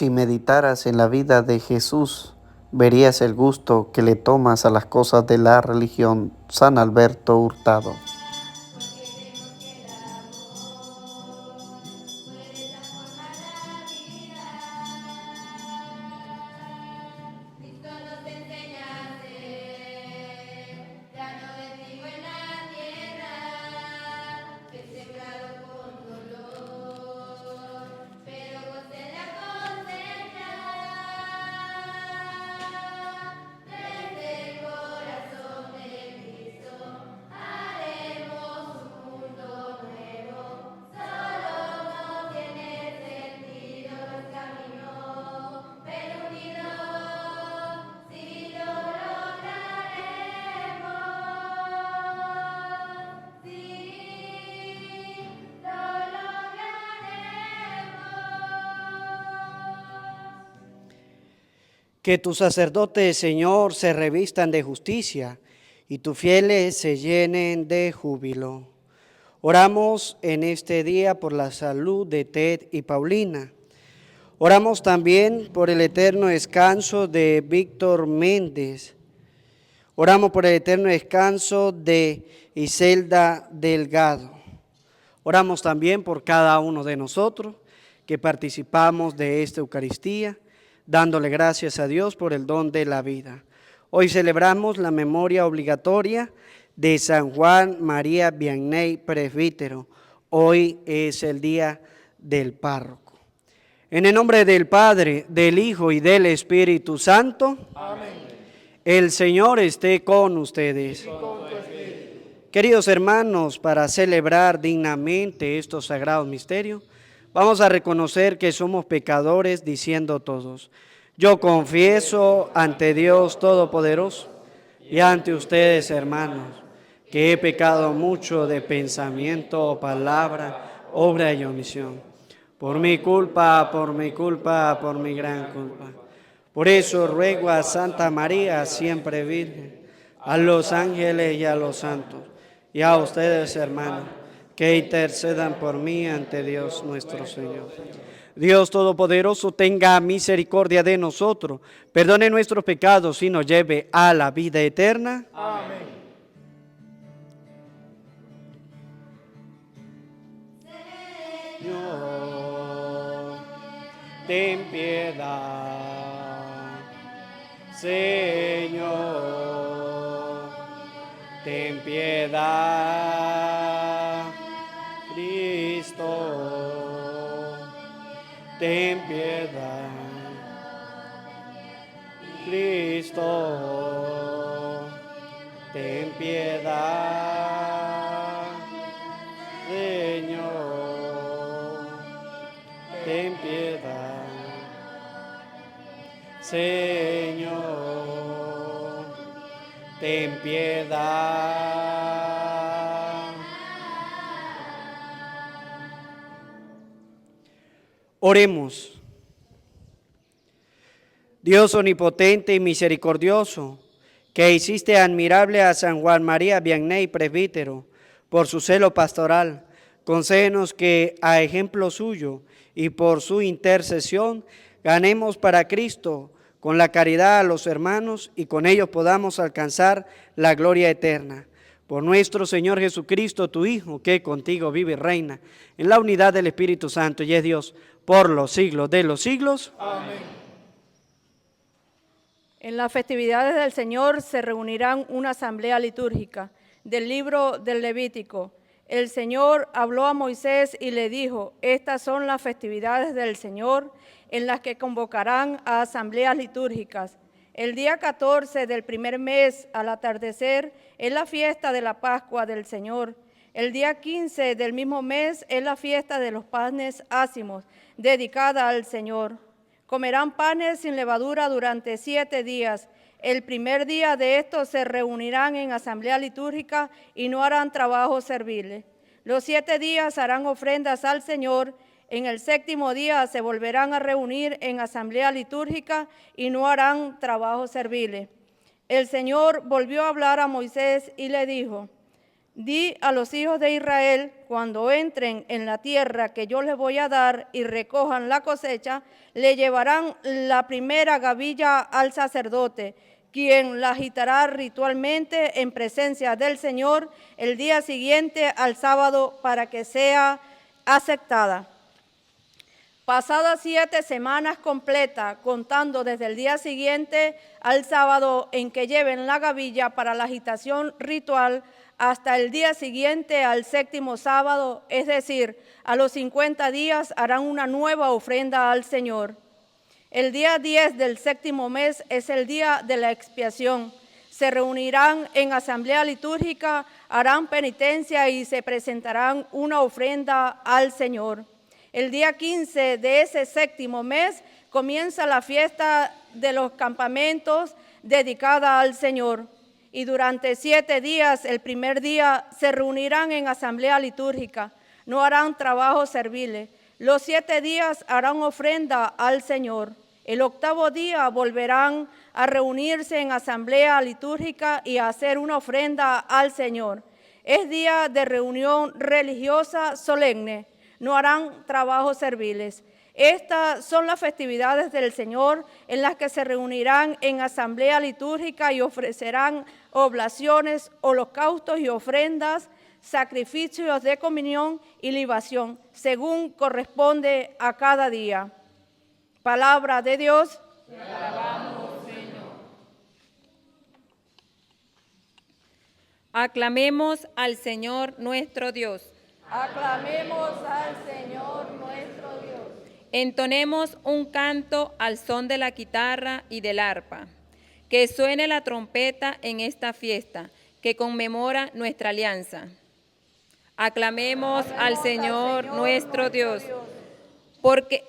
Si meditaras en la vida de Jesús, verías el gusto que le tomas a las cosas de la religión. San Alberto Hurtado. Que tus sacerdotes, Señor, se revistan de justicia y tus fieles se llenen de júbilo. Oramos en este día por la salud de Ted y Paulina. Oramos también por el eterno descanso de Víctor Méndez. Oramos por el eterno descanso de Iselda Delgado. Oramos también por cada uno de nosotros que participamos de esta Eucaristía, dándole gracias a Dios por el don de la vida. Hoy celebramos la memoria obligatoria de San Juan María Vianney, presbítero. Hoy es el día del párroco. En el nombre del Padre, del Hijo y del Espíritu Santo. Amén. El Señor esté con ustedes. Queridos hermanos, para celebrar dignamente estos sagrados misterios, vamos a reconocer que somos pecadores diciendo todos: yo confieso ante Dios Todopoderoso y ante ustedes, hermanos, que he pecado mucho de pensamiento, palabra, obra y omisión. Por mi culpa, por mi gran culpa. Por eso ruego a Santa María, siempre Virgen, a los ángeles y a los santos, y a ustedes, hermanos, que intercedan por mí ante Dios nuestro Señor. Dios Todopoderoso tenga misericordia de nosotros, perdone nuestros pecados y nos lleve a la vida eterna. Amén. Señor, ten piedad. Señor, ten piedad. Cristo, ten piedad. Cristo, ten piedad. Señor, ten piedad. Señor, ten piedad. Oremos. Dios omnipotente y misericordioso, que hiciste admirable a San Juan María Vianney, presbítero, por su celo pastoral, concédenos que, a ejemplo suyo y por su intercesión, ganemos para Cristo con la caridad a los hermanos y con ellos podamos alcanzar la gloria eterna. Por nuestro Señor Jesucristo, tu Hijo, que contigo vive y reina en la unidad del Espíritu Santo y es Dios por los siglos de los siglos. Amén. En las festividades del Señor se reunirán una asamblea litúrgica. Del libro del Levítico. El Señor habló a Moisés y le dijo: estas son las festividades del Señor en las que convocarán a asambleas litúrgicas. El día 14 del primer mes al atardecer es la fiesta de la Pascua del Señor. El día 15 del mismo mes es la fiesta de los panes ácimos, dedicada al Señor. Comerán panes sin levadura durante 7 días. El primer día de estos se reunirán en asamblea litúrgica y no harán trabajo serviles. Los 7 días harán ofrendas al Señor. En el 7º día se volverán a reunir en asamblea litúrgica y no harán trabajo serviles. El Señor volvió a hablar a Moisés y le dijo: Di a los hijos de Israel, cuando entren en la tierra que yo les voy a dar y recojan la cosecha, le llevarán la primera gavilla al sacerdote, quien la agitará ritualmente en presencia del Señor el día siguiente al sábado para que sea aceptada. Pasadas 7 semanas completas, contando desde el día siguiente al sábado en que lleven la gavilla para la agitación ritual, hasta el día siguiente al 7º sábado, es decir, a los 50 días harán una nueva ofrenda al Señor. El día 10 del 7º mes es el día de la expiación. Se reunirán en asamblea litúrgica, harán penitencia y se presentarán una ofrenda al Señor. El día 15 de ese 7º mes comienza la fiesta de los campamentos dedicada al Señor. Y durante 7 días, el primer día, se reunirán en asamblea litúrgica. No harán trabajos serviles. Los 7 días harán ofrenda al Señor. El 8º día volverán a reunirse en asamblea litúrgica y a hacer una ofrenda al Señor. Es día de reunión religiosa solemne. No harán trabajos serviles. Estas son las festividades del Señor en las que se reunirán en asamblea litúrgica y ofrecerán oblaciones, holocaustos y ofrendas, sacrificios de comunión y libación, según corresponde a cada día. Palabra de Dios. Te alabamos, Señor. Aclamemos al Señor nuestro Dios. Aclamemos al Señor nuestro Dios. Entonemos un canto al son de la guitarra y del arpa. Que suene la trompeta en esta fiesta que conmemora nuestra alianza. Aclamemos al Señor nuestro Dios. Porque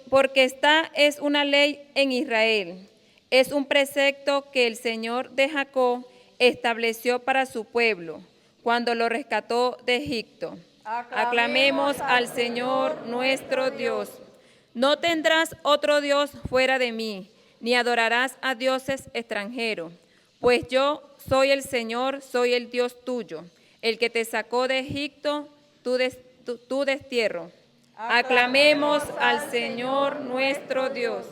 esta es una ley en Israel. Es un precepto que el Señor de Jacob estableció para su pueblo cuando lo rescató de Egipto. Aclamemos al Señor nuestro Dios. No tendrás otro Dios fuera de mí, ni adorarás a dioses extranjeros, pues yo soy el Señor, soy el Dios tuyo, el que te sacó de Egipto, tu destierro. Aclamemos al Señor nuestro Dios.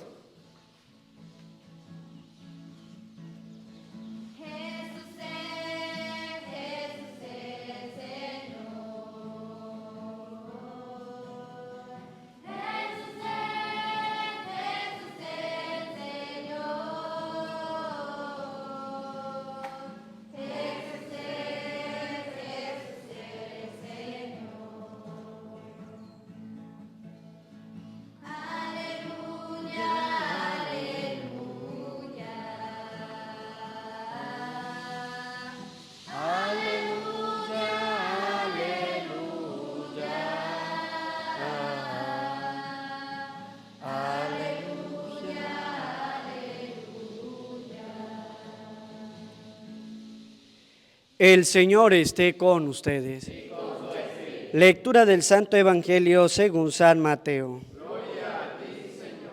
El Señor esté con ustedes. Sí, con lectura del Santo Evangelio según San Mateo. Gloria a ti, Señor.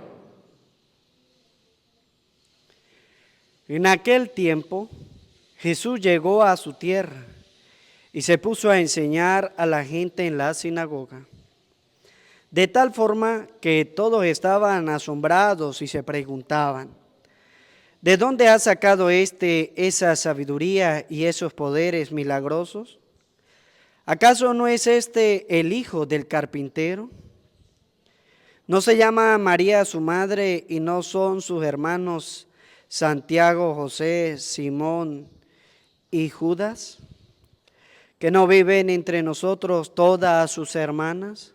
En aquel tiempo, Jesús llegó a su tierra y se puso a enseñar a la gente en la sinagoga. De tal forma que todos estaban asombrados y se preguntaban: ¿de dónde ha sacado esa sabiduría y esos poderes milagrosos? ¿Acaso no es el hijo del carpintero? ¿No se llama María su madre y no son sus hermanos Santiago, José, Simón y Judas? ¿Que no viven entre nosotros todas sus hermanas?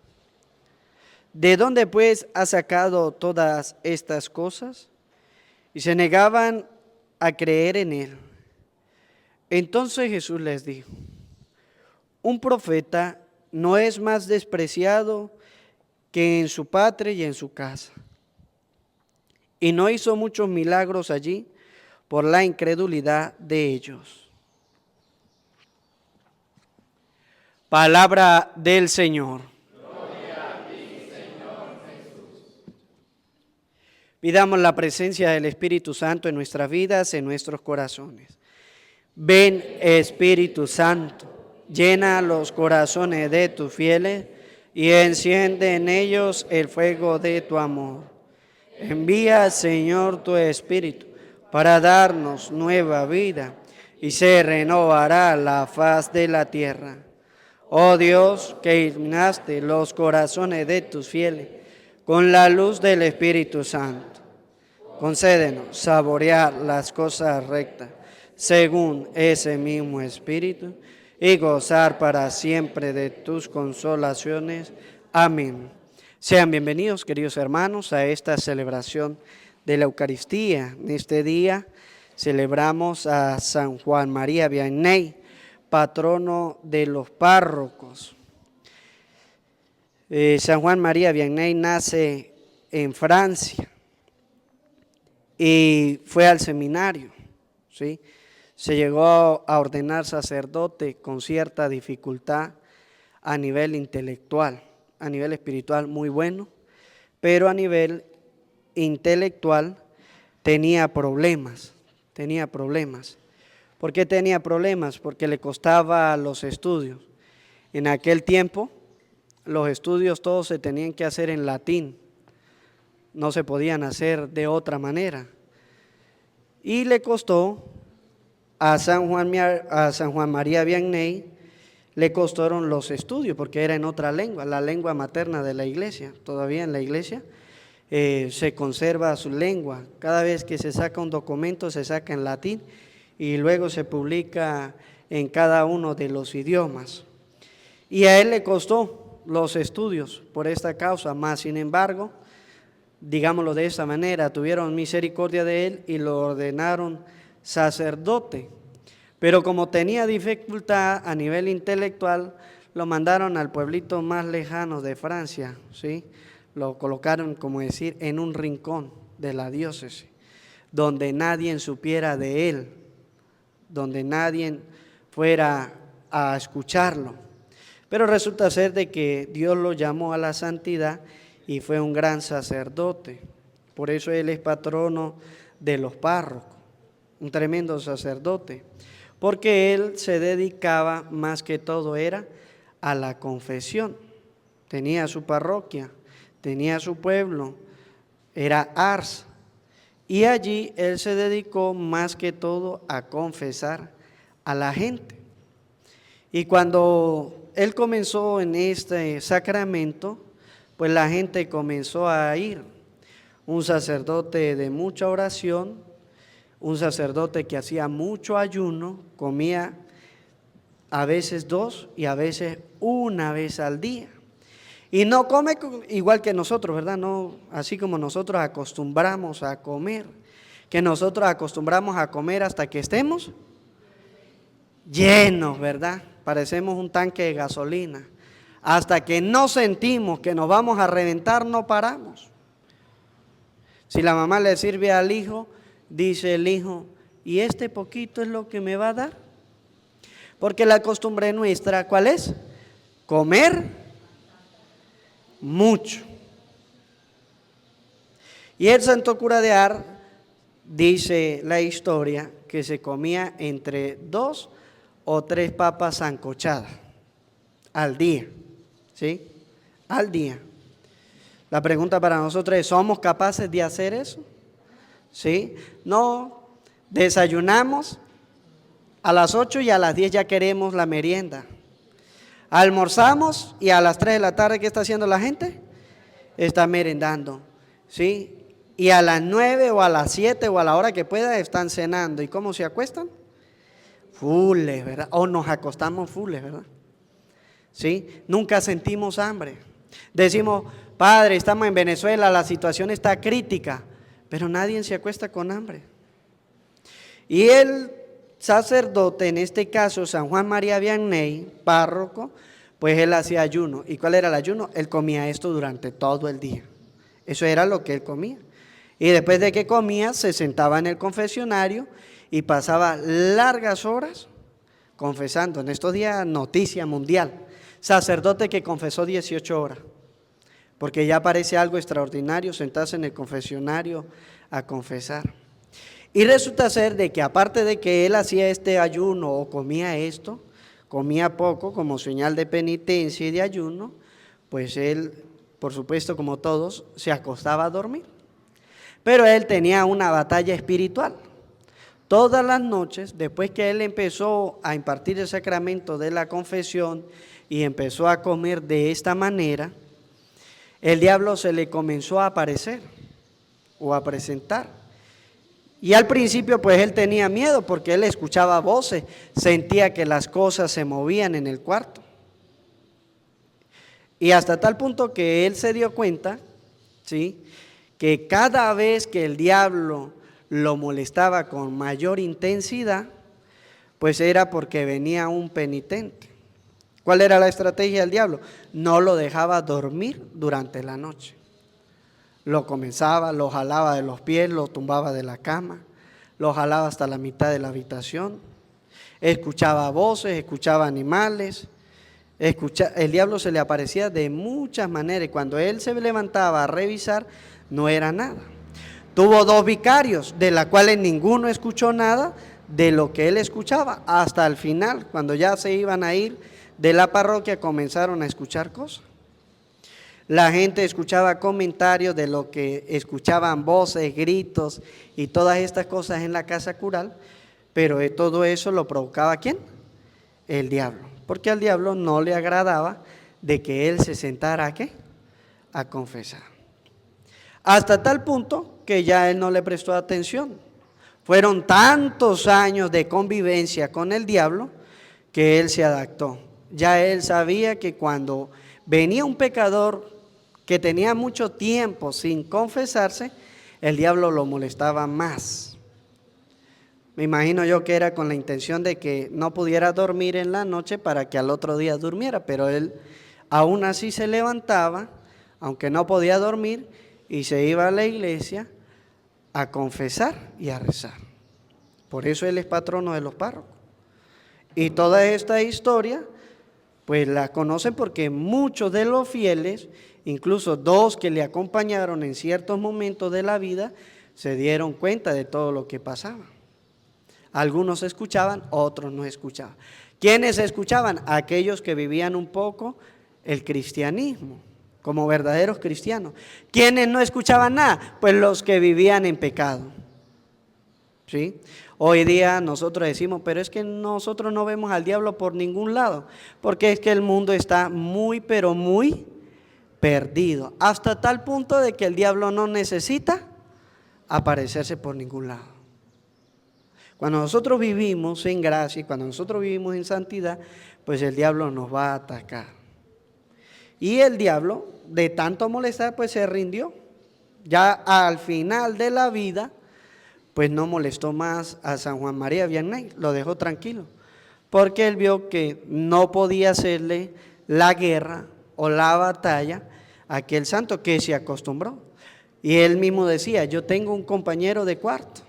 ¿De dónde pues ha sacado todas estas cosas? Y se negaban a creer en él. Entonces Jesús les dijo: un profeta no es más despreciado que en su patria y en su casa. Y no hizo muchos milagros allí por la incredulidad de ellos. Palabra del Señor. Pidamos la presencia del Espíritu Santo en nuestras vidas, en nuestros corazones. Ven, Espíritu Santo, Llena los corazones de tus fieles y enciende en ellos el fuego de tu amor. Envía, Señor, tu Espíritu para darnos nueva vida y se renovará la faz de la tierra. Oh Dios, que iluminaste los corazones de tus fieles con la luz del Espíritu Santo, concédenos saborear las cosas rectas según ese mismo Espíritu y gozar para siempre de tus consolaciones. Amén. Sean bienvenidos, queridos hermanos, a esta celebración de la Eucaristía. En este día celebramos a San Juan María Vianney, patrono de los párrocos. San Juan María Vianney nace en Francia y fue al seminario, ¿sí? Se llegó a ordenar sacerdote con cierta dificultad a nivel intelectual, a nivel espiritual muy bueno, pero a nivel intelectual tenía problemas. ¿Por qué tenía problemas? Porque le costaba los estudios. En aquel tiempo los estudios todos se tenían que hacer en latín, no se podían hacer de otra manera. Y le costó a San Juan María Vianney, le costaron los estudios porque era en otra lengua, la lengua materna de la iglesia. Todavía en la iglesia se conserva su lengua. Cada vez que se saca un documento se saca en latín y luego se publica en cada uno de los idiomas. Y a él le costó los estudios por esta causa, más sin embargo, digámoslo de esta manera, tuvieron misericordia de él y lo ordenaron sacerdote. Pero como tenía dificultad a nivel intelectual, lo mandaron al pueblito más lejano de Francia, ¿sí? Lo colocaron, como decir, en un rincón de la diócesis, donde nadie supiera de él, donde nadie fuera a escucharlo. Pero resulta ser de que Dios lo llamó a la santidad y fue un gran sacerdote. Por eso él es patrono de los párrocos, un tremendo sacerdote, porque él se dedicaba más que todo era a la confesión. Tenía su parroquia, tenía su pueblo, era Ars, y allí él se dedicó más que todo a confesar a la gente. Y cuando él comenzó en este sacramento, pues la gente comenzó a ir. Un sacerdote de mucha oración, un sacerdote que hacía mucho ayuno, comía a veces 2 y a veces 1 vez al día. Y no come igual que nosotros, ¿verdad? No, así como nosotros acostumbramos a comer, que nosotros acostumbramos a comer hasta que estemos llenos, ¿verdad? Parecemos un tanque de gasolina. Hasta que no sentimos que nos vamos a reventar, no paramos. Si la mamá le sirve al hijo, dice el hijo, ¿y este poquito es lo que me va a dar? Porque la costumbre nuestra, ¿cuál es? Comer mucho. Y el santo cura de Ars, dice la historia, que se comía entre 2 o 3 papas sancochadas al día, ¿sí? Al día. La pregunta para nosotros es, ¿somos capaces de hacer eso? ¿Sí? No, desayunamos a las 8 y a las 10 ya queremos la merienda. Almorzamos y a las 3 de la tarde, ¿qué está haciendo la gente? Está merendando, ¿sí? Y a las 9 o a las 7 o a la hora que pueda están cenando. ¿Y cómo se acuestan? Fules, ¿verdad? O nos acostamos fules, ¿verdad? ¿Sí? Nunca sentimos hambre. Decimos, Padre, estamos en Venezuela, la situación está crítica, pero nadie se acuesta con hambre. Y el sacerdote, en este caso San Juan María Vianney, párroco, pues él hacía ayuno. ¿Y cuál era el ayuno? Él comía esto durante todo el día. Eso era lo que él comía. Y después de que comía, se sentaba en el confesionario y pasaba largas horas confesando. En estos días, noticia mundial. Sacerdote que confesó 18 horas. Porque ya parece algo extraordinario sentarse en el confesionario a confesar. Y resulta ser de que aparte de que él hacía este ayuno o comía esto, comía poco como señal de penitencia y de ayuno, pues él, por supuesto, como todos, se acostaba a dormir. Pero él tenía una batalla espiritual. Todas las noches, después que él empezó a impartir el sacramento de la confesión y empezó a comer de esta manera, el diablo se le comenzó a aparecer o a presentar. Y al principio pues él tenía miedo porque él escuchaba voces, sentía que las cosas se movían en el cuarto. Y hasta tal punto que él se dio cuenta, ¿sí?, que cada vez que el diablo lo molestaba con mayor intensidad, pues era porque venía un penitente. ¿Cuál era la estrategia del diablo? No lo dejaba dormir durante la noche. Lo comenzaba, lo jalaba de los pies, lo tumbaba de la cama, lo jalaba hasta la mitad de la habitación, escuchaba voces, escuchaba animales, el diablo se le aparecía de muchas maneras y cuando él se levantaba a revisar, no era nada. Tuvo 2 vicarios, de los cuales ninguno escuchó nada de lo que él escuchaba. Hasta el final, cuando ya se iban a ir de la parroquia, comenzaron a escuchar cosas. La gente escuchaba comentarios de lo que escuchaban, voces, gritos y todas estas cosas en la casa cural, pero todo eso lo provocaba ¿quién? El diablo, porque al diablo no le agradaba de que él se sentara ¿a qué? A confesar. Hasta tal punto que ya él no le prestó atención. Fueron tantos años de convivencia con el diablo que él se adaptó. Ya él sabía que cuando venía un pecador que tenía mucho tiempo sin confesarse, el diablo lo molestaba más. Me imagino yo que era con la intención de que no pudiera dormir en la noche para que al otro día durmiera, pero él aún así se levantaba, aunque no podía dormir, y se iba a la iglesia a confesar y a rezar. Por eso él es patrono de los párrocos. Y toda esta historia, pues la conocen porque muchos de los fieles, incluso 2 que le acompañaron en ciertos momentos de la vida, se dieron cuenta de todo lo que pasaba. Algunos escuchaban, otros no escuchaban. ¿Quiénes escuchaban? Aquellos que vivían un poco el cristianismo, como verdaderos cristianos. ¿Quiénes no escuchaban nada? Pues los que vivían en pecado. ¿Sí? Hoy día nosotros decimos, pero es que nosotros no vemos al diablo por ningún lado, porque es que el mundo está muy, pero muy perdido, hasta tal punto de que el diablo no necesita aparecerse por ningún lado. Cuando nosotros vivimos en gracia y cuando nosotros vivimos en santidad, pues el diablo nos va a atacar. Y el diablo, de tanto molestar, pues se rindió. Ya al final de la vida, pues no molestó más a San Juan María Vianney, lo dejó tranquilo, porque él vio que no podía hacerle la guerra o la batalla a aquel santo que se acostumbró. Y él mismo decía, yo tengo un compañero de cuarto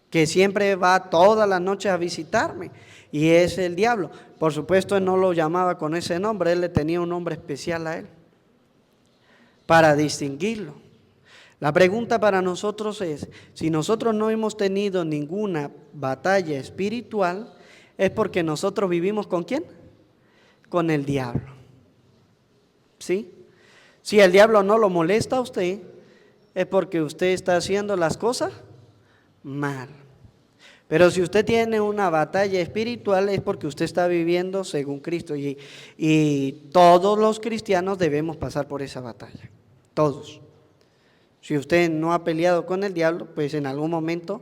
que siempre va todas las noches a visitarme, y es el diablo. Por supuesto, él no lo llamaba con ese nombre, él le tenía un nombre especial a él, para distinguirlo. La pregunta para nosotros es, si nosotros no hemos tenido ninguna batalla espiritual, es porque nosotros vivimos ¿con quién? Con el diablo. ¿Sí? Si el diablo no lo molesta a usted, es porque usted está haciendo las cosas mal. Pero si usted tiene una batalla espiritual, es porque usted está viviendo según Cristo. Y todos los cristianos debemos pasar por esa batalla. Todos. Si usted no ha peleado con el diablo, pues en algún momento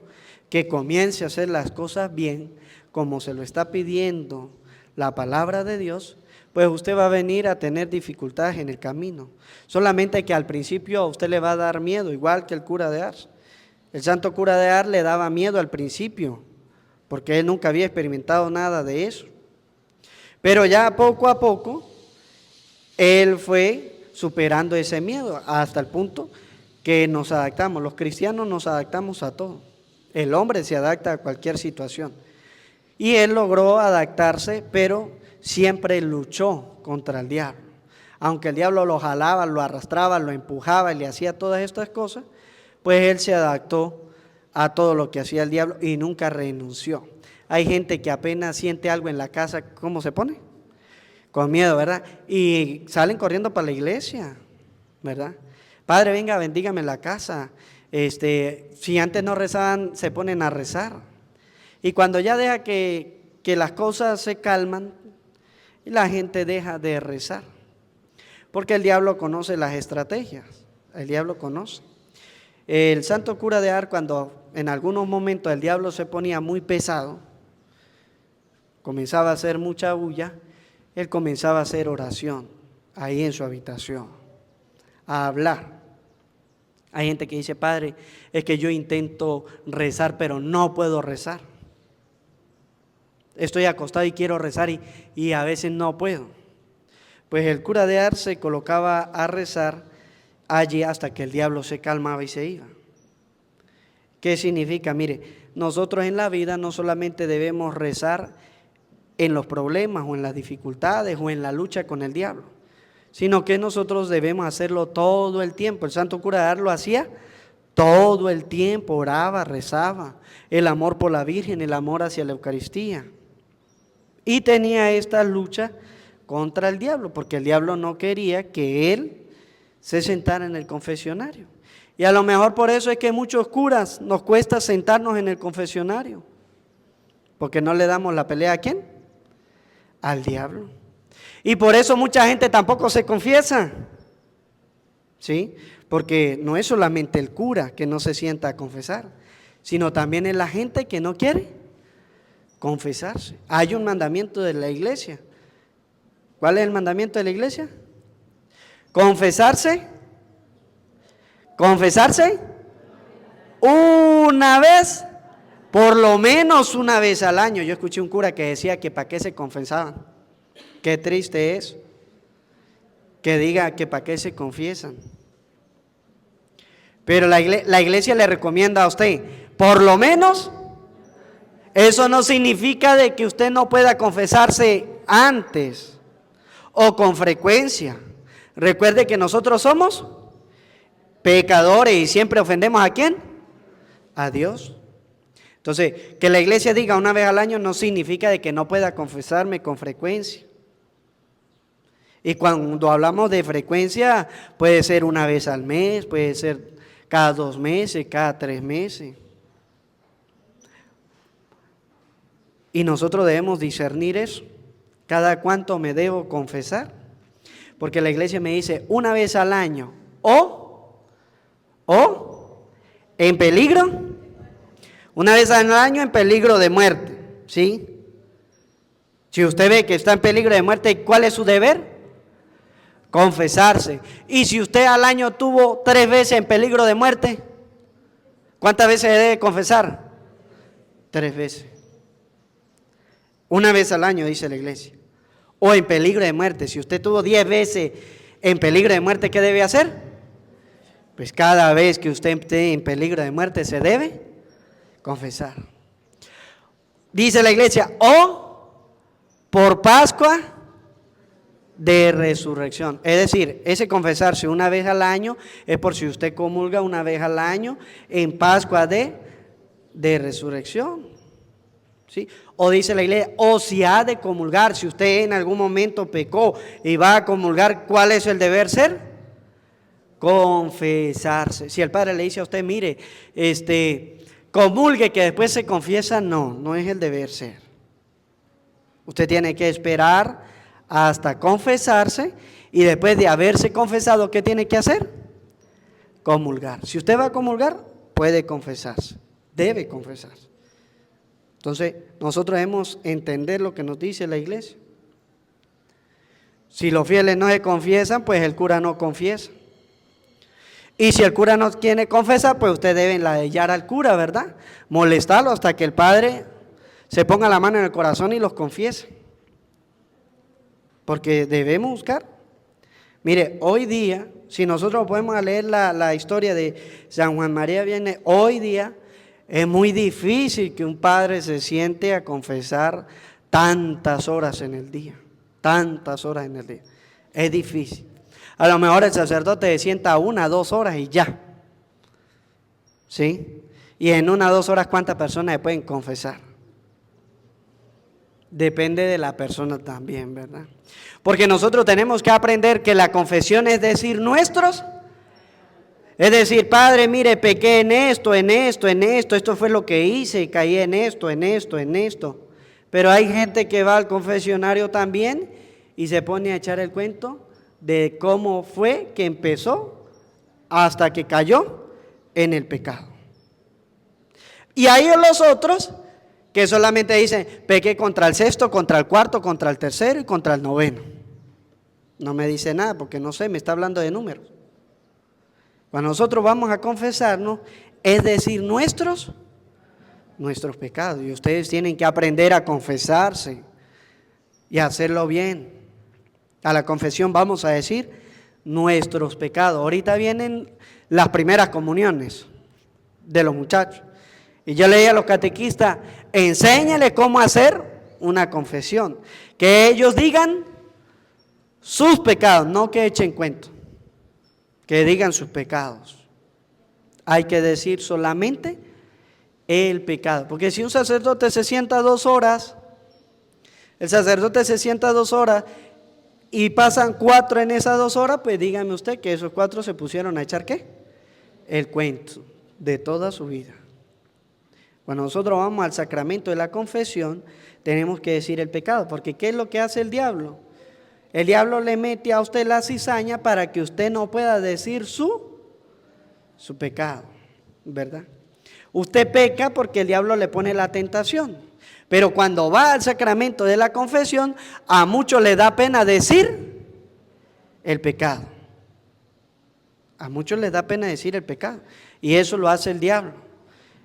que comience a hacer las cosas bien, como se lo está pidiendo la palabra de Dios, pues usted va a venir a tener dificultades en el camino. Solamente que al principio a usted le va a dar miedo, igual que el cura de Ars. El santo cura de Ars le daba miedo al principio, porque él nunca había experimentado nada de eso. Pero ya poco a poco, él fue superando ese miedo hasta el punto que nos adaptamos. Los cristianos nos adaptamos a todo. El hombre se adapta a cualquier situación. Y él logró adaptarse, pero siempre luchó contra el diablo. Aunque el diablo lo jalaba, lo arrastraba, lo empujaba y le hacía todas estas cosas, pues él se adaptó a todo lo que hacía el diablo y nunca renunció. Hay gente que apenas siente algo en la casa, ¿cómo se pone? Con miedo, ¿verdad? Y salen corriendo para la iglesia, ¿verdad? Padre, venga, bendígame la casa. Si antes no rezaban, se ponen a rezar. Y cuando ya deja que las cosas se calman, la gente deja de rezar. Porque el diablo conoce las estrategias, el diablo conoce. El santo cura de Ars, cuando en algunos momentos el diablo se ponía muy pesado, comenzaba a hacer mucha bulla, él comenzaba a hacer oración ahí en su habitación, a hablar. Hay gente que dice, Padre, es que yo intento rezar, pero no puedo rezar. Estoy acostado y quiero rezar y a veces no puedo. Pues el cura de Ars se colocaba a rezar allí hasta que el diablo se calmaba y se iba. ¿Qué significa? Mire, nosotros en la vida no solamente debemos rezar en los problemas o en las dificultades o en la lucha con el diablo, sino que nosotros debemos hacerlo todo el tiempo. El santo cura de Ars lo hacía todo el tiempo, oraba, rezaba, el amor por la Virgen, el amor hacia la Eucaristía. Y tenía esta lucha contra el diablo, porque el diablo no quería que él se sentara en el confesionario. Y a lo mejor por eso es que muchos curas nos cuesta sentarnos en el confesionario, porque no le damos la pelea ¿a quién? Al diablo. Y por eso mucha gente tampoco se confiesa, ¿sí? Porque no es solamente el cura que no se sienta a confesar, sino también es la gente que no quiere confesarse. Hay un mandamiento de la iglesia. ¿Cuál es el mandamiento de la iglesia? Confesarse una vez, por lo menos una vez al año. Yo escuché un cura que decía que para qué se confesaban. Qué triste es que diga que para qué se confiesan. Pero la iglesia le recomienda a usted, por lo menos. Eso no significa de que usted no pueda confesarse antes o con frecuencia. Recuerde que nosotros somos pecadores y siempre ofendemos ¿a quién? A Dios. Entonces, que la iglesia diga una vez al año no significa de que no pueda confesarme con frecuencia. Y cuando hablamos de frecuencia, puede ser una vez al mes, puede ser cada 2 meses, cada 3 meses. Y nosotros debemos discernir eso. ¿Cada cuánto me debo confesar? Porque la iglesia me dice una vez al año o en peligro, una vez al año en peligro de muerte, ¿sí? Si usted ve que está en peligro de muerte, ¿cuál es su deber? Confesarse. Y si usted al año tuvo 3 veces en peligro de muerte, ¿cuántas veces debe confesar? 3 veces. Una vez al año, dice la iglesia. O en peligro de muerte. Si usted tuvo 10 veces en peligro de muerte, ¿qué debe hacer? Pues cada vez que usted esté en peligro de muerte se debe confesar. Dice la iglesia, o por Pascua de resurrección. Es decir, ese confesarse una vez al año es por si usted comulga una vez al año en Pascua de resurrección. ¿Sí? O dice la iglesia, o si ha de comulgar, si usted en algún momento pecó y va a comulgar, ¿cuál es el deber ser? Confesarse. Si el padre le dice a usted, mire, comulgue que después se confiesa, no es el deber ser. Usted tiene que esperar hasta confesarse y después de haberse confesado, ¿qué tiene que hacer? Comulgar. Si usted va a comulgar, puede confesarse, debe confesarse. Entonces, nosotros debemos entender lo que nos dice la iglesia. Si los fieles no se confiesan, pues el cura no confiesa. Y si el cura no quiere confesar, pues usted debe ladillar al cura, ¿verdad? Molestarlo hasta que el padre se ponga la mano en el corazón y los confiese. Porque debemos buscar. Mire, hoy día, si nosotros podemos leer la historia de San Juan María Vianney, hoy día es muy difícil que un padre se siente a confesar tantas horas en el día. Tantas horas en el día. Es difícil. A lo mejor el sacerdote se sienta 1 o 2 horas y ya. ¿Sí? Y en 1 o 2 horas, ¿cuántas personas se pueden confesar? Depende de la persona también, ¿verdad? Porque nosotros tenemos que aprender que la confesión es decir nuestros. Es decir, Padre, mire, pequé en esto, esto fue lo que hice, caí en esto. Pero hay gente que va al confesionario también y se pone a echar el cuento de cómo fue que empezó hasta que cayó en el pecado. Y hay los otros que solamente dicen, pequé contra el sexto, contra el cuarto, contra el tercero y contra el noveno. No me dice nada porque no sé, me está hablando de números. Cuando nosotros vamos a confesarnos, es decir, nuestros pecados. Y ustedes tienen que aprender a confesarse y a hacerlo bien. A la confesión vamos a decir nuestros pecados. Ahorita vienen las primeras comuniones de los muchachos. Y yo le dije a los catequistas, enséñale cómo hacer una confesión. Que ellos digan sus pecados, no que echen cuento. Que digan sus pecados. Hay que decir solamente el pecado. Porque si un sacerdote se sienta 2 horas, el sacerdote se sienta 2 horas y pasan 4 en esas 2 horas, pues dígame usted que esos 4 se pusieron a echar ¿qué? El cuento de toda su vida. Cuando nosotros vamos al sacramento de la confesión, tenemos que decir el pecado, porque ¿qué es lo que hace el diablo? El diablo le mete a usted la cizaña para que usted no pueda decir su pecado, ¿verdad? Usted peca porque el diablo le pone la tentación, pero cuando va al sacramento de la confesión, a muchos le da pena decir el pecado. A muchos les da pena decir el pecado, y eso lo hace el diablo.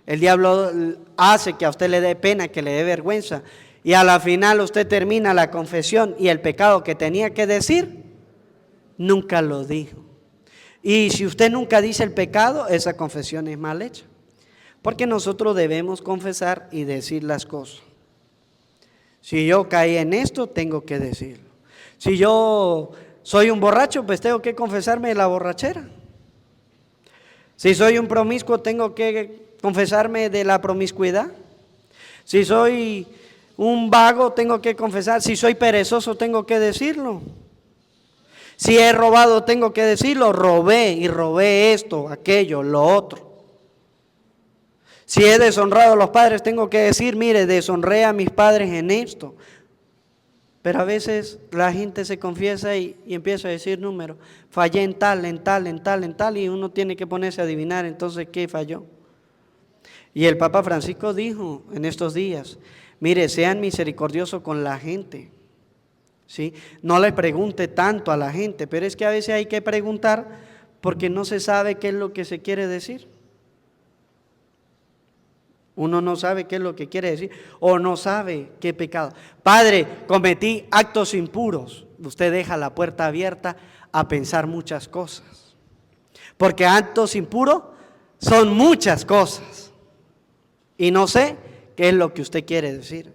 El diablo hace que a usted le dé pena, que le dé vergüenza, y a la final usted termina la confesión y el pecado que tenía que decir, nunca lo dijo. Y si usted nunca dice el pecado, esa confesión es mal hecha. Porque nosotros debemos confesar y decir las cosas. Si yo caí en esto, tengo que decirlo. Si yo soy un borracho, pues tengo que confesarme de la borrachera. Si soy un promiscuo, tengo que confesarme de la promiscuidad. Si soy un vago, tengo que confesar. Si soy perezoso, tengo que decirlo. Si he robado, tengo que decirlo. Robé esto, aquello, lo otro. Si he deshonrado a los padres, tengo que decir, mire, deshonré a mis padres en esto. Pero a veces la gente se confiesa y empieza a decir números. Fallé en tal, y uno tiene que ponerse a adivinar entonces qué falló. Y el Papa Francisco dijo en estos días, mire, sean misericordiosos con la gente, ¿sí? No le pregunte tanto a la gente, pero es que a veces hay que preguntar porque no se sabe qué es lo que se quiere decir. Uno no sabe qué es lo que quiere decir o no sabe qué pecado. Padre, cometí actos impuros. Usted deja la puerta abierta a pensar muchas cosas. Porque actos impuros son muchas cosas. Y no sé qué es lo que usted quiere decir.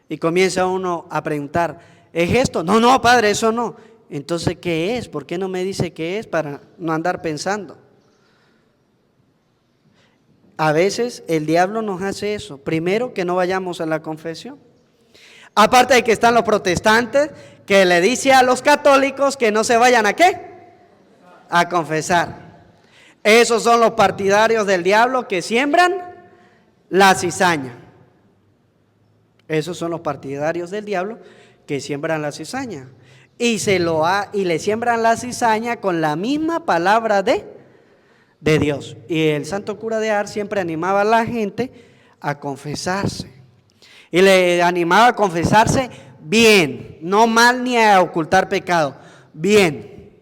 Y comienza uno a preguntar, ¿es esto? No, padre, eso no. Entonces, ¿qué es? ¿Por qué no me dice qué es para no andar pensando? A veces el diablo nos hace eso. Primero, que no vayamos a la confesión. Aparte de que están los protestantes que le dice a los católicos que no se vayan ¿a qué? A confesar. Esos son los partidarios del diablo que siembran la cizaña. Esos son los partidarios del diablo que siembran la cizaña. Y le siembran la cizaña con la misma palabra de Dios. Y el santo cura de Ars siempre animaba a la gente a confesarse. Y le animaba a confesarse bien, no mal ni a ocultar pecado, bien.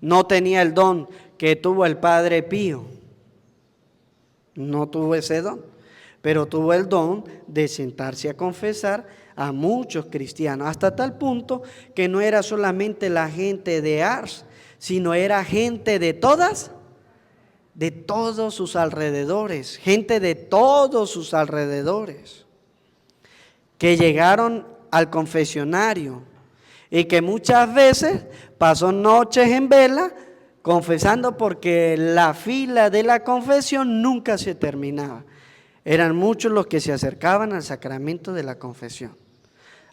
No tenía el don que tuvo el Padre Pío. No tuvo ese don, pero tuvo el don de sentarse a confesar a muchos cristianos, hasta tal punto que no era solamente la gente de Ars, sino era gente de todos sus alrededores, gente de todos sus alrededores, que llegaron al confesionario y que muchas veces pasó noches en vela confesando porque la fila de la confesión nunca se terminaba. Eran muchos los que se acercaban al sacramento de la confesión.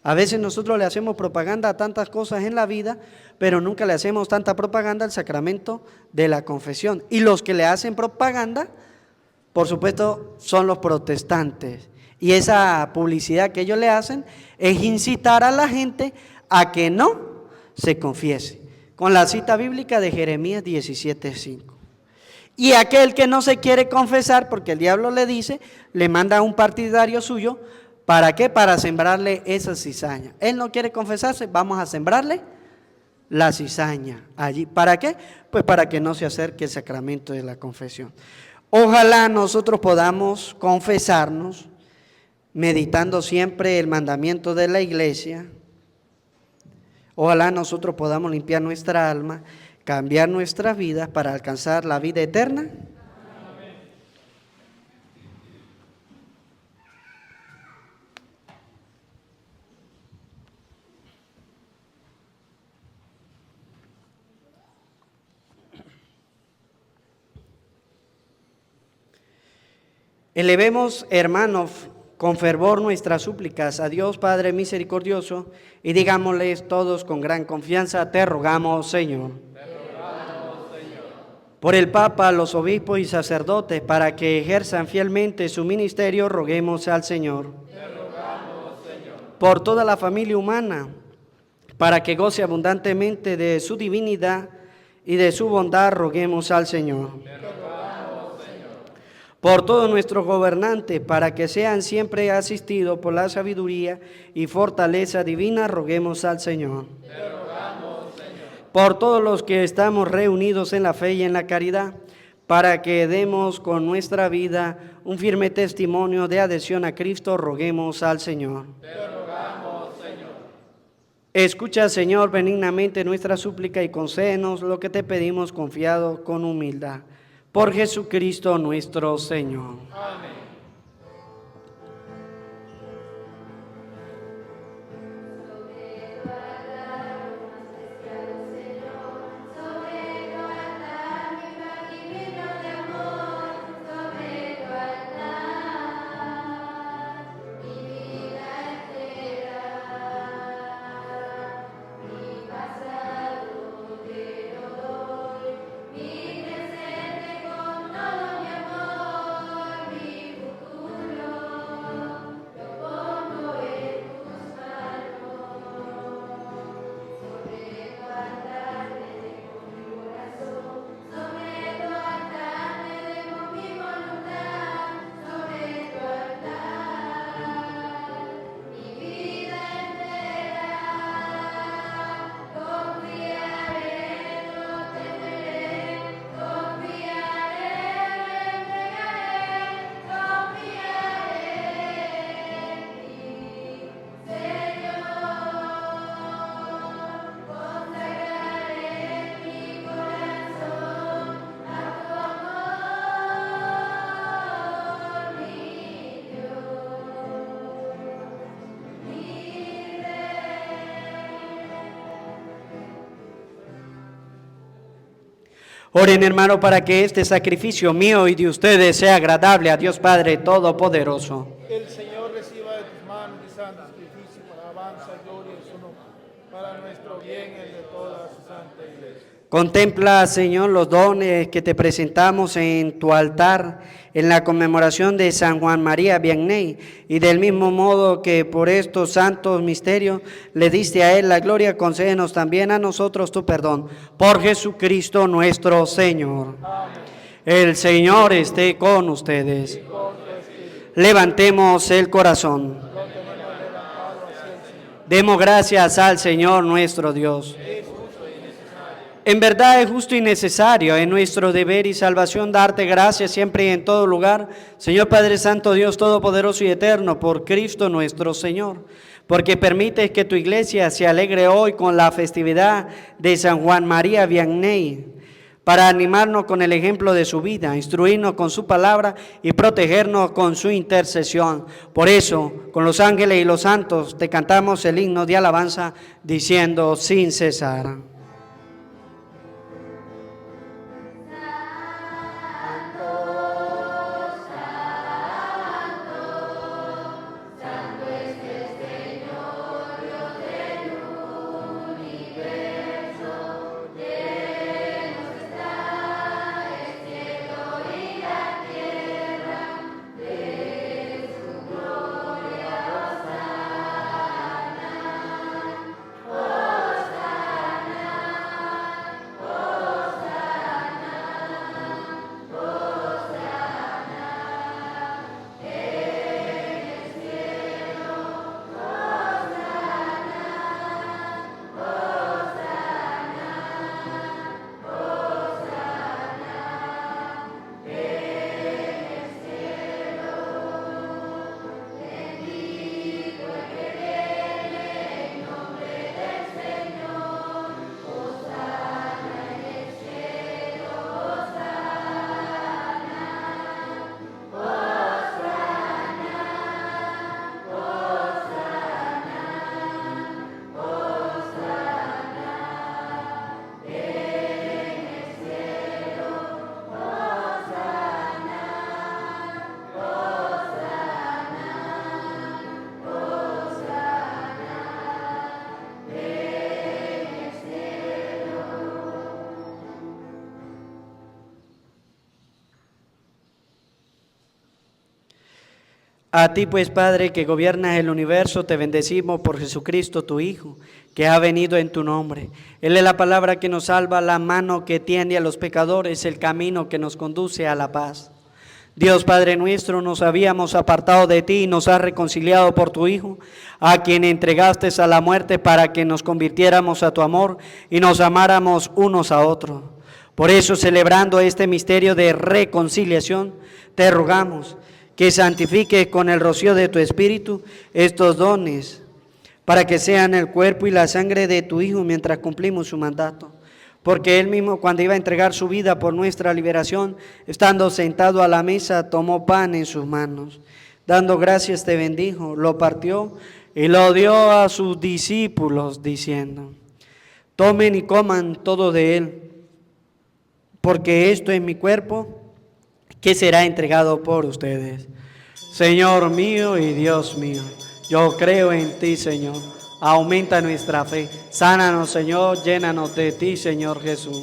A veces nosotros le hacemos propaganda a tantas cosas en la vida, pero nunca le hacemos tanta propaganda al sacramento de la confesión. Y los que le hacen propaganda, por supuesto, son los protestantes. Y esa publicidad que ellos le hacen es incitar a la gente a que no se confiese. Con la cita bíblica de Jeremías 17:5. Y aquel que no se quiere confesar, porque el diablo le dice, le manda a un partidario suyo, ¿para qué? Para sembrarle esa cizaña. Él no quiere confesarse, vamos a sembrarle la cizaña allí. ¿Para qué? Pues para que no se acerque el sacramento de la confesión. Ojalá nosotros podamos confesarnos meditando siempre el mandamiento de la iglesia. Ojalá nosotros podamos limpiar nuestra alma, cambiar nuestras vidas para alcanzar la vida eterna. Elevemos, hermanos, con fervor nuestras súplicas a Dios Padre misericordioso y digámosles todos con gran confianza, te rogamos, Señor. Por el Papa, los obispos y sacerdotes, para que ejerzan fielmente su ministerio, roguemos al Señor. Te rogamos, Señor. Por toda la familia humana, para que goce abundantemente de su divinidad y de su bondad, roguemos al Señor. Por todos nuestros gobernantes, para que sean siempre asistidos por la sabiduría y fortaleza divina, roguemos al Señor. Te rogamos, Señor. Por todos los que estamos reunidos en la fe y en la caridad, para que demos con nuestra vida un firme testimonio de adhesión a Cristo, roguemos al Señor. Te rogamos, Señor. Escucha, Señor, benignamente nuestra súplica y concédenos lo que te pedimos confiado con humildad. Por Jesucristo nuestro Señor. Amén. Oren, hermano, para que este sacrificio mío y de ustedes sea agradable a Dios Padre Todopoderoso. Que el Señor reciba de tus manos el santo sacrificio para alabanza, gloria y su nombre, para nuestro bien y el de toda su santa iglesia. Contempla, Señor, los dones que te presentamos en tu altar en la conmemoración de San Juan María Vianney, y del mismo modo que por estos santos misterios le diste a él la gloria, concédenos también a nosotros tu perdón. Por Jesucristo nuestro Señor. Amén. El Señor esté con ustedes. Levantemos el corazón. Demos gracias al Señor nuestro Dios. En verdad es justo y necesario, es nuestro deber y salvación darte gracias siempre y en todo lugar, Señor Padre Santo, Dios Todopoderoso y Eterno, por Cristo nuestro Señor, porque permites que tu iglesia se alegre hoy con la festividad de San Juan María Vianney, para animarnos con el ejemplo de su vida, instruirnos con su palabra y protegernos con su intercesión. Por eso, con los ángeles y los santos, te cantamos el himno de alabanza, diciendo sin cesar. Santo es el Señor. A ti pues, Padre, que gobiernas el universo, te bendecimos por Jesucristo, tu Hijo, que ha venido en tu nombre. Él es la palabra que nos salva, la mano que tiende a los pecadores, el camino que nos conduce a la paz. Dios Padre nuestro, nos habíamos apartado de ti y nos has reconciliado por tu Hijo, a quien entregaste a la muerte para que nos convirtiéramos a tu amor y nos amáramos unos a otros. Por eso, celebrando este misterio de reconciliación, te rogamos que santifiques con el rocío de tu Espíritu estos dones, para que sean el cuerpo y la sangre de tu Hijo mientras cumplimos su mandato. Porque Él mismo, cuando iba a entregar su vida por nuestra liberación, estando sentado a la mesa, tomó pan en sus manos. Dando gracias te bendijo, lo partió y lo dio a sus discípulos, diciendo: tomen y coman todo de él, porque esto es mi cuerpo, que será entregado por ustedes. Señor mío y Dios mío, yo creo en ti, Señor. Aumenta nuestra fe. Sánanos, Señor, llénanos de ti, Señor Jesús.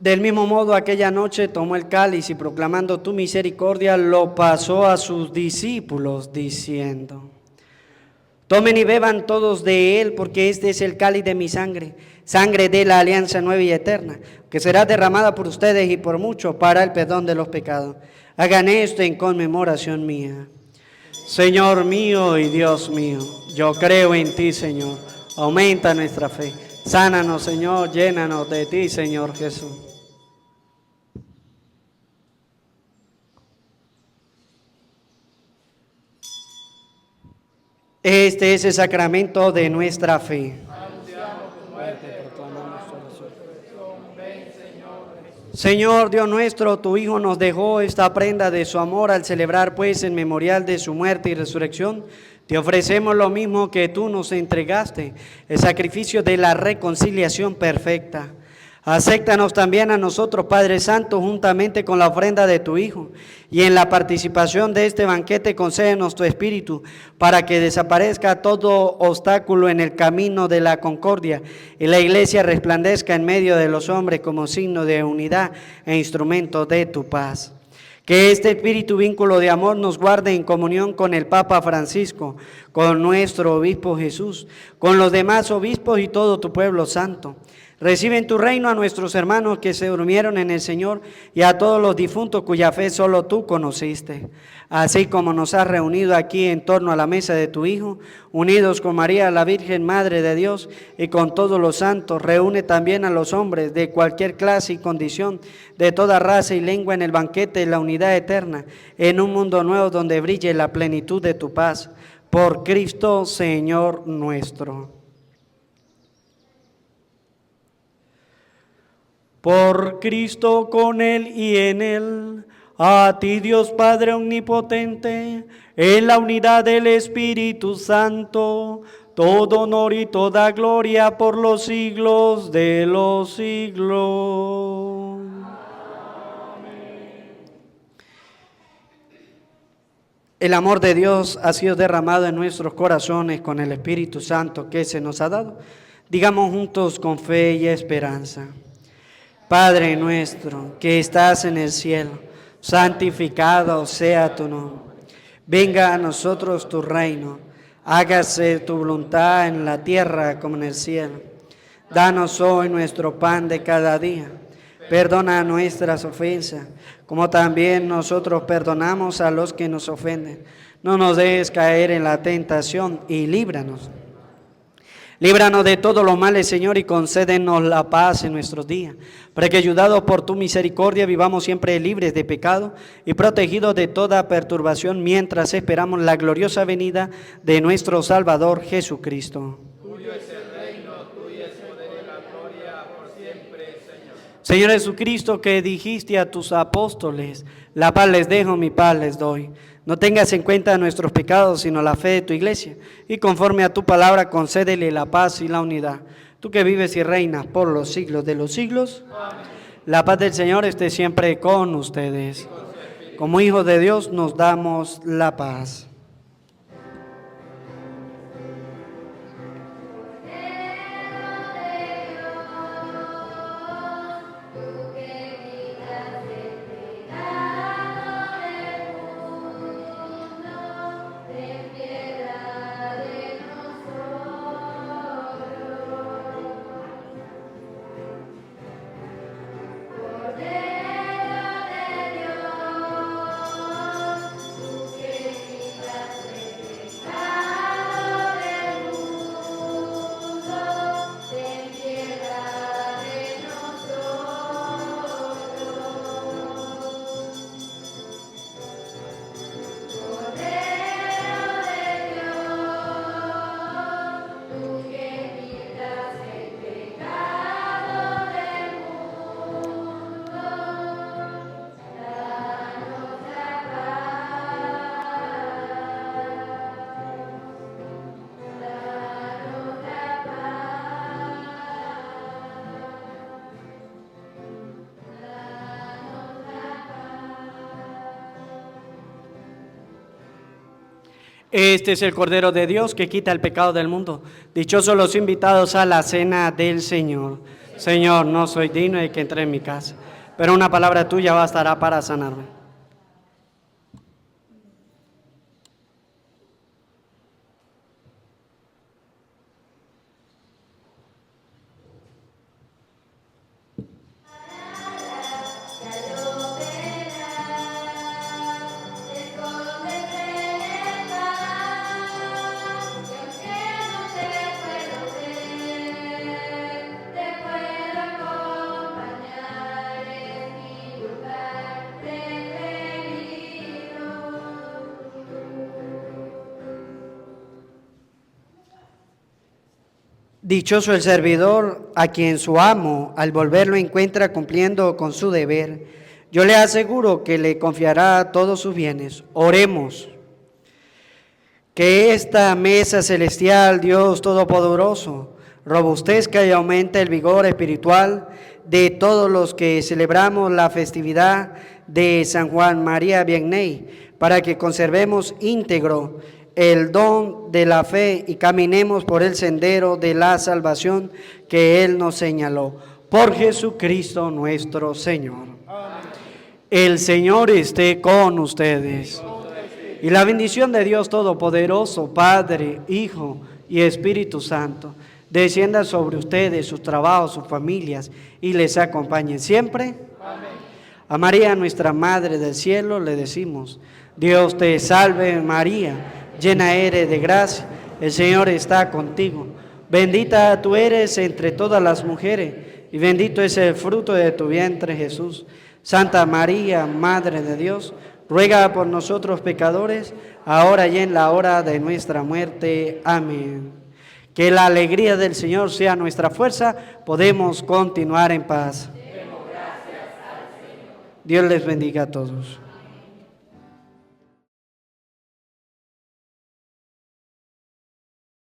Del mismo modo, aquella noche tomó el cáliz y proclamando tu misericordia, lo pasó a sus discípulos, diciendo: tomen y beban todos de él, porque este es el cáliz de mi sangre, sangre de la alianza nueva y eterna, que será derramada por ustedes y por muchos para el perdón de los pecados. Hagan esto en conmemoración mía. Señor mío y Dios mío, yo creo en ti, Señor. Aumenta nuestra fe. Sánanos, Señor, llénanos de ti, Señor Jesús. Este es el sacramento de nuestra fe. Señor Dios nuestro, tu Hijo nos dejó esta prenda de su amor al celebrar pues en memorial de su muerte y resurrección. Te ofrecemos lo mismo que tú nos entregaste, el sacrificio de la reconciliación perfecta. Acéptanos también a nosotros, Padre Santo, juntamente con la ofrenda de tu Hijo, y en la participación de este banquete concédenos tu Espíritu, para que desaparezca todo obstáculo en el camino de la concordia, y la Iglesia resplandezca en medio de los hombres como signo de unidad e instrumento de tu paz. Que este espíritu vínculo de amor nos guarde en comunión con el Papa Francisco, con nuestro obispo Jesús, con los demás obispos y todo tu pueblo santo. Recibe en tu reino a nuestros hermanos que se durmieron en el Señor y a todos los difuntos cuya fe solo tú conociste. Así como nos has reunido aquí en torno a la mesa de tu Hijo, unidos con María, la Virgen Madre de Dios, y con todos los santos, reúne también a los hombres de cualquier clase y condición, de toda raza y lengua en el banquete de la unidad eterna, en un mundo nuevo donde brille la plenitud de tu paz. Por Cristo, Señor nuestro. Por Cristo, con Él y en Él, a ti Dios Padre Omnipotente, en la unidad del Espíritu Santo, todo honor y toda gloria por los siglos de los siglos. Amén. El amor de Dios ha sido derramado en nuestros corazones con el Espíritu Santo que se nos ha dado. Digamos juntos con fe y esperanza: Padre nuestro que estás en el cielo, santificado sea tu nombre. Venga a nosotros tu reino, hágase tu voluntad en la tierra como en el cielo. Danos hoy nuestro pan de cada día. Perdona nuestras ofensas, como también nosotros perdonamos a los que nos ofenden. No nos dejes caer en la tentación y líbranos. Líbranos de todos los males, Señor, y concédenos la paz en nuestros días, para que, ayudados por tu misericordia, vivamos siempre libres de pecado y protegidos de toda perturbación, mientras esperamos la gloriosa venida de nuestro Salvador Jesucristo. Tuyo es el reino, tuyo es el poder y la gloria por siempre, Señor. Señor Jesucristo, que dijiste a tus apóstoles: la paz les dejo, mi paz les doy. No tengas en cuenta nuestros pecados, sino la fe de tu iglesia, y conforme a tu palabra concédele la paz y la unidad. Tú que vives y reinas por los siglos de los siglos. Amén. La paz del Señor esté siempre con ustedes. Como hijos de Dios nos damos la paz. Este es el Cordero de Dios que quita el pecado del mundo. Dichosos los invitados a la cena del Señor. Señor, no soy digno de que entre en mi casa, pero una palabra tuya bastará para sanarme. Dichoso el servidor a quien su amo al volverlo encuentra cumpliendo con su deber. Yo le aseguro que le confiará todos sus bienes. Oremos. Que esta mesa celestial, Dios Todopoderoso, robustezca y aumente el vigor espiritual de todos los que celebramos la festividad de San Juan María Vianney, para que conservemos íntegro el don de la fe y caminemos por el sendero de la salvación que Él nos señaló. Por Jesucristo nuestro Señor. Amén. El Señor esté con ustedes. Y la bendición de Dios Todopoderoso, Padre, Hijo y Espíritu Santo, descienda sobre ustedes, sus trabajos, sus familias, y les acompañe siempre. Amén. A María, nuestra Madre del Cielo, le decimos: Dios te salve María, llena eres de gracia, el Señor está contigo. Bendita tú eres entre todas las mujeres, y bendito es el fruto de tu vientre, Jesús. Santa María, Madre de Dios, ruega por nosotros pecadores, ahora y en la hora de nuestra muerte. Amén. Que la alegría del Señor sea nuestra fuerza, podemos continuar en paz. Demos gracias al Señor. Dios les bendiga a todos.